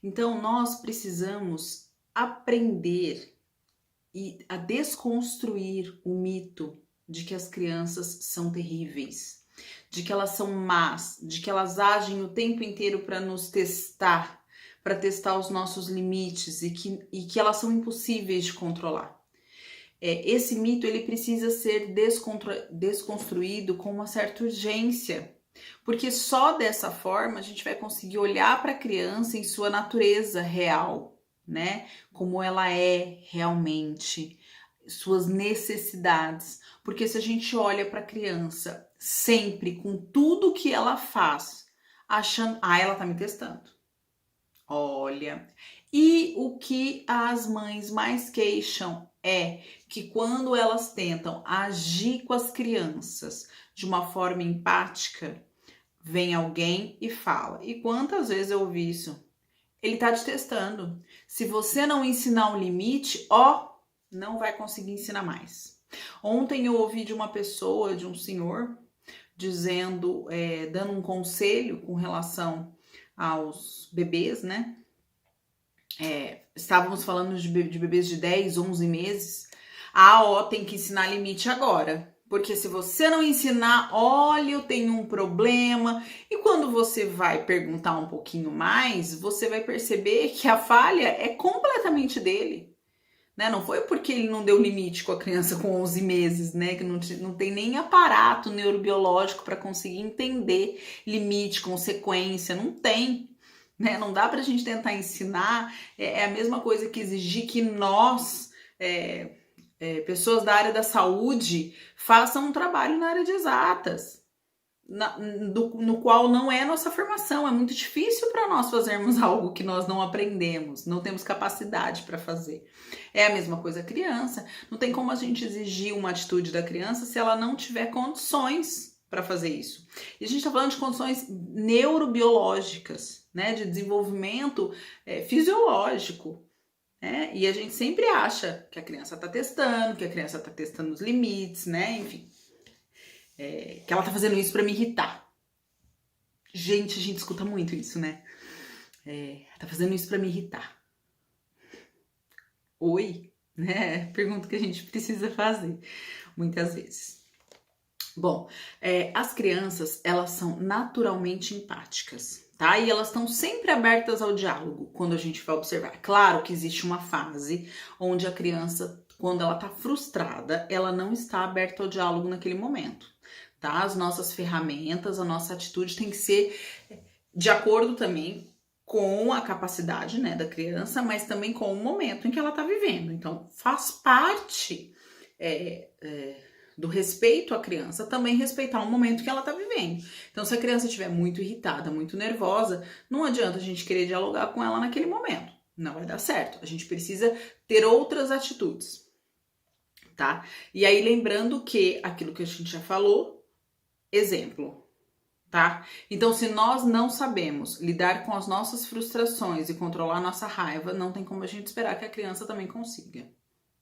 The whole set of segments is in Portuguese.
Então, nós precisamos aprender a desconstruir o mito de que as crianças são terríveis, de que elas são más, de que elas agem o tempo inteiro para nos testar, para testar os nossos limites e que elas são impossíveis de controlar. Esse mito ele precisa ser desconstruído com uma certa urgência, porque só dessa forma a gente vai conseguir olhar para a criança em sua natureza real, né? Como ela é realmente, suas necessidades. Porque se a gente olha para a criança sempre com tudo que ela faz, achando, ela tá me testando. Olha, e o que as mães mais queixam é que quando elas tentam agir com as crianças de uma forma empática, vem alguém e fala. E quantas vezes eu ouvi isso? Ele tá te testando. Se você não ensinar um limite, não vai conseguir ensinar mais. Ontem eu ouvi de uma pessoa, de um senhor, dizendo, dando um conselho com relação aos bebês, né? Estávamos falando de bebês de 10, 11 meses. Tem que ensinar limite agora. Porque se você não ensinar, olha, eu tenho um problema. E quando você vai perguntar um pouquinho mais, você vai perceber que a falha é completamente dele. Né? Não foi porque ele não deu limite com a criança com 11 meses, né? Que não tem nem aparato neurobiológico para conseguir entender limite, consequência. Não tem. Né? Não dá para a gente tentar ensinar. É a mesma coisa que exigir que nós... pessoas da área da saúde façam um trabalho na área de exatas, no qual não é nossa formação. É muito difícil para nós fazermos algo que nós não aprendemos, não temos capacidade para fazer. É a mesma coisa a criança. Não tem como a gente exigir uma atitude da criança se ela não tiver condições para fazer isso. E a gente está falando de condições neurobiológicas, né, de desenvolvimento fisiológico. E a gente sempre acha que a criança tá testando, que a criança tá testando os limites, né? Enfim, que ela tá fazendo isso para me irritar. Gente, a gente escuta muito isso, né? Tá fazendo isso para me irritar. Oi? Né? Pergunta que a gente precisa fazer muitas vezes. Bom, as crianças, elas são naturalmente empáticas, tá? E elas estão sempre abertas ao diálogo quando a gente vai observar. Claro que existe uma fase onde a criança, quando ela tá frustrada, ela não está aberta ao diálogo naquele momento, tá? As nossas ferramentas, a nossa atitude tem que ser de acordo também com a capacidade, né, da criança, mas também com o momento em que ela tá vivendo. Então, faz parte do respeito à criança, também respeitar o momento que ela tá vivendo. Então, se a criança estiver muito irritada, muito nervosa, não adianta a gente querer dialogar com ela naquele momento. Não vai dar certo. A gente precisa ter outras atitudes, tá? E aí, lembrando que aquilo que a gente já falou, exemplo, tá? Então, se nós não sabemos lidar com as nossas frustrações e controlar a nossa raiva, não tem como a gente esperar que a criança também consiga,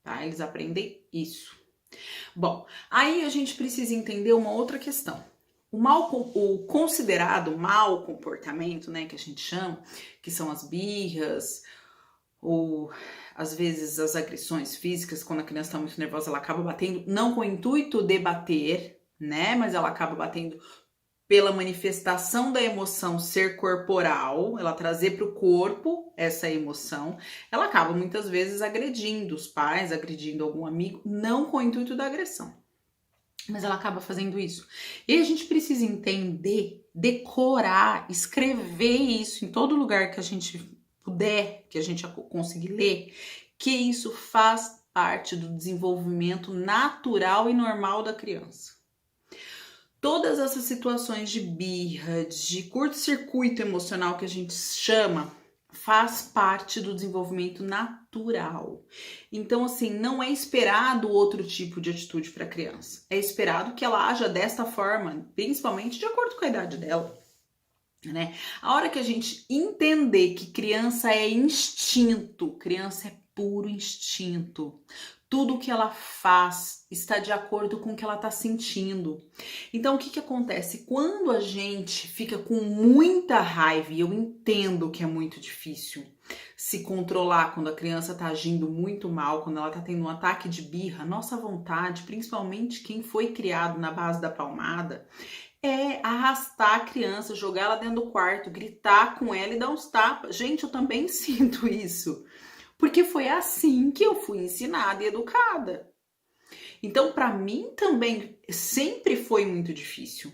tá? Eles aprendem isso. Bom, aí a gente precisa entender uma outra questão. O considerado mau comportamento, né, que a gente chama, que são as birras, ou às vezes as agressões físicas, quando a criança está muito nervosa, ela acaba batendo, não com o intuito de bater, né, mas ela acaba batendo pela manifestação da emoção ser corporal, ela trazer para o corpo essa emoção, ela acaba muitas vezes agredindo os pais, agredindo algum amigo, não com o intuito da agressão, mas ela acaba fazendo isso. E a gente precisa entender, decorar, escrever isso em todo lugar que a gente puder, que a gente conseguir ler, que isso faz parte do desenvolvimento natural e normal da criança. Todas essas situações de birra, de curto-circuito emocional que a gente chama, faz parte do desenvolvimento natural. Então, assim, não é esperado outro tipo de atitude para a criança. É esperado que ela haja desta forma, principalmente de acordo com a idade dela, né? A hora que a gente entender que criança é instinto, criança é puro instinto. tudo que ela faz está de acordo com o que ela está sentindo. Então, o que acontece? Quando a gente fica com muita raiva, e eu entendo que é muito difícil se controlar quando a criança está agindo muito mal, quando ela está tendo um ataque de birra, nossa vontade, principalmente quem foi criado na base da palmada, é arrastar a criança, jogar ela dentro do quarto, gritar com ela e dar uns tapas. Gente, eu também sinto isso. Porque foi assim que eu fui ensinada e educada. Então, para mim também sempre foi muito difícil,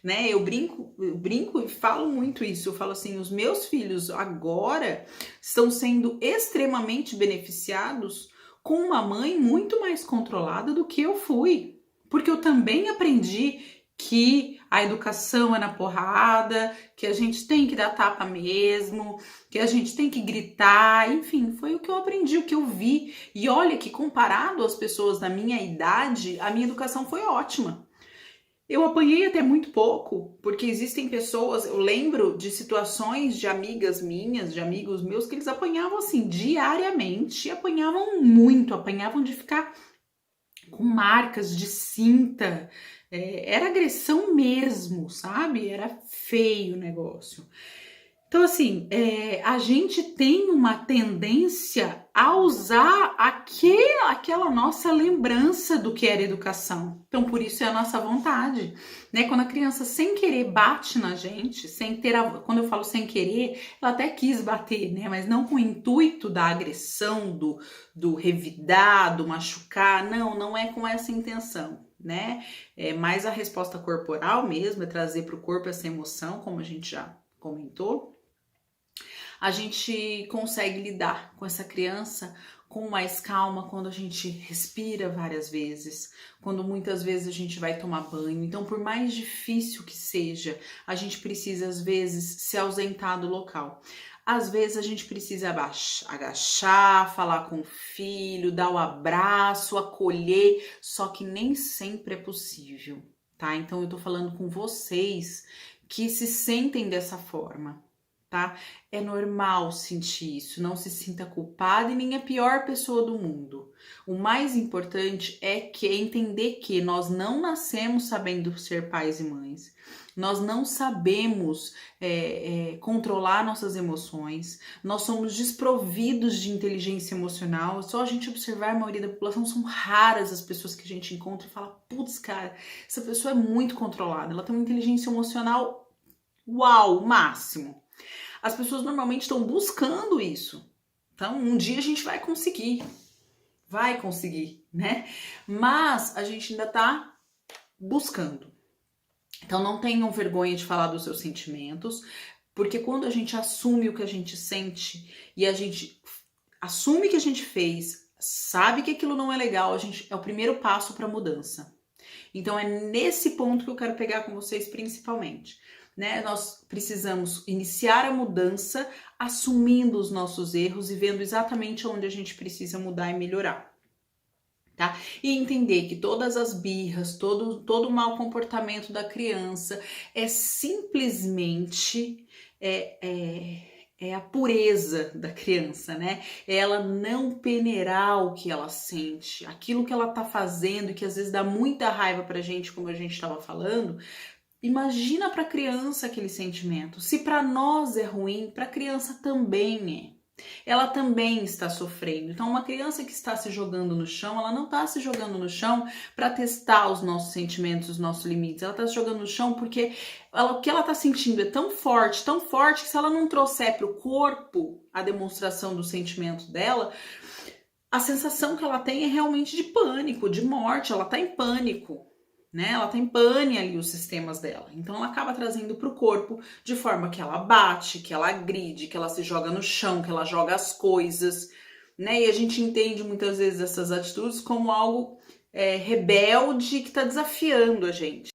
né? Eu brinco e falo muito isso. Eu falo assim, os meus filhos agora estão sendo extremamente beneficiados com uma mãe muito mais controlada do que eu fui. Porque eu também aprendi que a educação é na porrada, que a gente tem que dar tapa mesmo, que a gente tem que gritar, enfim, foi o que eu aprendi, o que eu vi. E olha que comparado às pessoas da minha idade, a minha educação foi ótima. Eu apanhei até muito pouco, porque existem pessoas, eu lembro de situações de amigas minhas, de amigos meus, que eles apanhavam assim diariamente, apanhavam muito, apanhavam de ficar com marcas de cinta, era agressão mesmo, sabe? Era feio o negócio. Então, assim, a gente tem uma tendência a usar aquela nossa lembrança do que era educação. Então, por isso é a nossa vontade, né? Quando a criança sem querer bate na gente, quando eu falo sem querer, ela até quis bater, né? Mas não com o intuito da agressão, do revidar, do machucar, não é com essa intenção, né? É mais a resposta corporal mesmo, é trazer para o corpo essa emoção, como a gente já comentou. A gente consegue lidar com essa criança com mais calma quando a gente respira várias vezes, quando muitas vezes a gente vai tomar banho. Então, por mais difícil que seja, a gente precisa às vezes se ausentar do local. Às vezes a gente precisa agachar, falar com o filho, dar o abraço, acolher, só que nem sempre é possível, tá? Então eu tô falando com vocês que se sentem dessa forma, tá? É normal sentir isso, não se sinta culpada e nem a pior pessoa do mundo. O mais importante é entender que nós não nascemos sabendo ser pais e mães, nós não sabemos controlar nossas emoções, nós somos desprovidos de inteligência emocional. Só a gente observar, a maioria da população, são raras as pessoas que a gente encontra e fala, putz, cara, essa pessoa é muito controlada, ela tem uma inteligência emocional, uau, máximo. As pessoas normalmente estão buscando isso. Então, um dia a gente vai conseguir, né? Mas a gente ainda tá buscando. Então, não tenham vergonha de falar dos seus sentimentos, porque quando a gente assume o que a gente sente e a gente assume que a gente fez, sabe que aquilo não é legal, é o primeiro passo para a mudança. Então, é nesse ponto que eu quero pegar com vocês principalmente. Né? Nós precisamos iniciar a mudança assumindo os nossos erros e vendo exatamente onde a gente precisa mudar e melhorar, tá? E entender que todas as birras, todo o mau comportamento da criança é simplesmente a pureza da criança, né? É ela não peneirar o que ela sente, aquilo que ela tá fazendo e que às vezes dá muita raiva pra gente, como a gente estava falando. Imagina para a criança aquele sentimento. Se para nós é ruim, para a criança também é. Ela também está sofrendo. Então, uma criança que está se jogando no chão, ela não está se jogando no chão para testar os nossos sentimentos, os nossos limites. Ela está se jogando no chão porque o que ela está sentindo é tão forte, que se ela não trouxer para o corpo a demonstração do sentimento dela, a sensação que ela tem é realmente de pânico, de morte. Ela está em pânico. Né? Ela tá em pane ali os sistemas dela. Então ela acaba trazendo para o corpo de forma que ela bate, que ela agride, que ela se joga no chão, que ela joga as coisas, né? E a gente entende muitas vezes essas atitudes como algo rebelde que tá desafiando a gente.